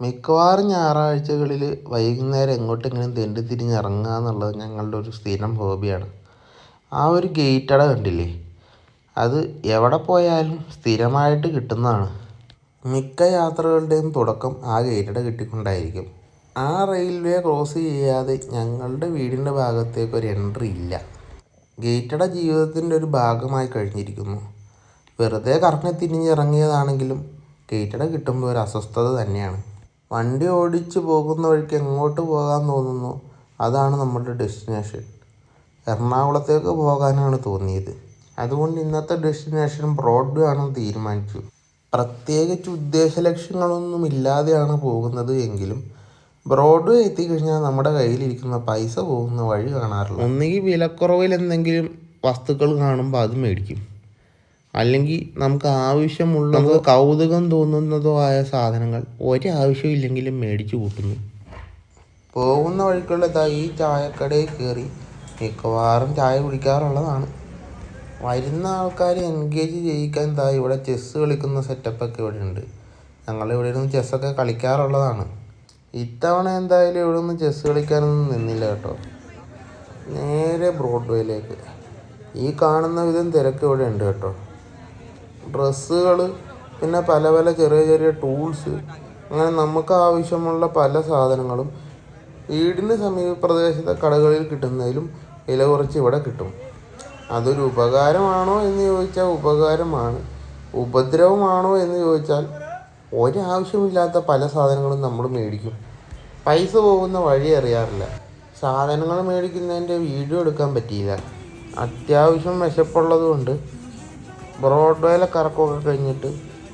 മിക്കവാറും ഞായറാഴ്ചകളിൽ വൈകുന്നേരം എങ്ങോട്ടെങ്കിലും തെണ്ടി തിരിഞ്ഞിറങ്ങുക എന്നുള്ളത് ഞങ്ങളുടെ ഒരു സ്ഥിരം ഹോബിയാണ്. ആ ഒരു ഗേറ്റട കണ്ടില്ലേ, അത് എവിടെ പോയാലും സ്ഥിരമായിട്ട് കിട്ടുന്നതാണ്. മിക്ക യാത്രകളുടെയും തുടക്കം ആ ഗേറ്റട കിട്ടിക്കൊണ്ടായിരിക്കും. ആ റെയിൽവേ ക്രോസ് ചെയ്യാതെ ഞങ്ങളുടെ വീടിൻ്റെ ഭാഗത്തേക്ക് ഒരു എൻട്രി ഇല്ല. ഗേറ്റട ജീവിതത്തിൻ്റെ ഒരു ഭാഗമായി കഴിഞ്ഞിരിക്കുന്നു. വെറുതെ കറങ്ങി തിരിഞ്ഞിറങ്ങിയതാണെങ്കിലും ഗേറ്റട കിട്ടുമ്പോൾ ഒരു അസ്വസ്ഥത തന്നെയാണ്. വണ്ടി ഓടിച്ച് പോകുന്ന വഴിക്ക് എങ്ങോട്ട് പോകാൻ തോന്നുന്നു അതാണ് നമ്മുടെ ഡെസ്റ്റിനേഷൻ. എറണാകുളത്തേക്ക് പോകാനാണ് തോന്നിയത്. അതുകൊണ്ട് ഇന്നത്തെ ഡെസ്റ്റിനേഷൻ ബ്രോഡ്വേ ആണെന്ന് തീരുമാനിച്ചു. പ്രത്യേകിച്ച് ഉദ്ദേശ ലക്ഷ്യങ്ങളൊന്നുമില്ലാതെയാണ് പോകുന്നത് എങ്കിലും ബ്രോഡ്വേ എത്തിക്കഴിഞ്ഞാൽ നമ്മുടെ കയ്യിലിരിക്കുന്ന പൈസ പോകുന്ന വഴി കാണാറില്ല. ഒന്നുകിൽ വിലക്കുറവിൽ എന്തെങ്കിലും വസ്തുക്കൾ കാണുമ്പോൾ അത് മേടിക്കും, അല്ലെങ്കിൽ നമുക്ക് ആവശ്യമുള്ളതോ കൗതുകം തോന്നുന്നതോ ആയ സാധനങ്ങൾ ഒരാവശ്യമില്ലെങ്കിലും മേടിച്ചു കൂട്ടുന്നു. പോകുന്ന വഴിക്കുള്ള ഈ ചായക്കടയിൽ കയറി മിക്കവാറും ചായ കുടിക്കാറുള്ളതാണ്. വരുന്ന ആൾക്കാരെ എൻഗേജ് ചെയ്യിക്കാൻ ഇവിടെ ചെസ്സ് കളിക്കുന്ന സെറ്റപ്പൊക്കെ ഇവിടെ ഉണ്ട്. ഞങ്ങളിവിടെ ഇരുന്ന് ചെസ്സൊക്കെ കളിക്കാറുള്ളതാണ്. ഇത്തവണ എന്തായാലും ഇവിടെ നിന്ന് ചെസ്സ് കളിക്കാനൊന്നും നിന്നില്ല കേട്ടോ. നേരെ ബ്രോഡ്വേയിലേക്ക്. ഈ കാണുന്ന വിധം തിരക്ക് ഇവിടെ ഉണ്ട് കേട്ടോ. ഡ്രസ്സുകൾ, പിന്നെ പല പല ചെറിയ ചെറിയ ടൂൾസ്, അങ്ങനെ നമുക്ക് ആവശ്യമുള്ള പല സാധനങ്ങളും വീടിന് സമീപ പ്രദേശത്തെ കടകളിൽ കിട്ടുന്നതിലും വില കുറച്ച് ഇവിടെ കിട്ടും. അതൊരു ഉപകാരമാണോ എന്ന് ചോദിച്ചാൽ ഉപകാരമാണ്. ഉപദ്രവമാണോ എന്ന് ചോദിച്ചാൽ ഒരാവശ്യമില്ലാത്ത പല സാധനങ്ങളും നമ്മൾ മേടിക്കും. പൈസ പോകുന്ന വഴി അറിയാറില്ല. സാധനങ്ങൾ മേടിക്കുന്നതിൻ്റെ വീഡിയോ എടുക്കാൻ പറ്റിയില്ല. അത്യാവശ്യം വിശപ്പുള്ളത് കൊണ്ട് ബ്രോഡ്വേയിലെ കറക്കമൊക്കെ കഴിഞ്ഞിട്ട്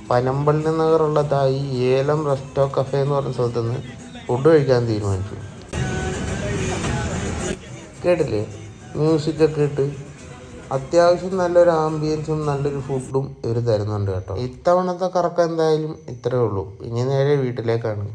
പനമ്പള്ളി നഗറുള്ള ഈ ഏലം റെസ്റ്റോ കഫേ എന്ന് പറഞ്ഞ സ്ഥലത്ത് നിന്ന് ഫുഡ് കഴിക്കാൻ തീരുമാനിച്ചു. കേട്ടില്ലേ, മ്യൂസിക്കൊക്കെ ഇട്ട് അത്യാവശ്യം നല്ലൊരു ആംബിയൻസും നല്ലൊരു ഫുഡും ഇവർ തരുന്നുണ്ട് കേട്ടോ. ഇത്തവണത്തെ കറക്കം എന്തായാലും ഇത്രയേ ഉള്ളൂ. ഇനി നേരെ വീട്ടിലേക്കാണ്.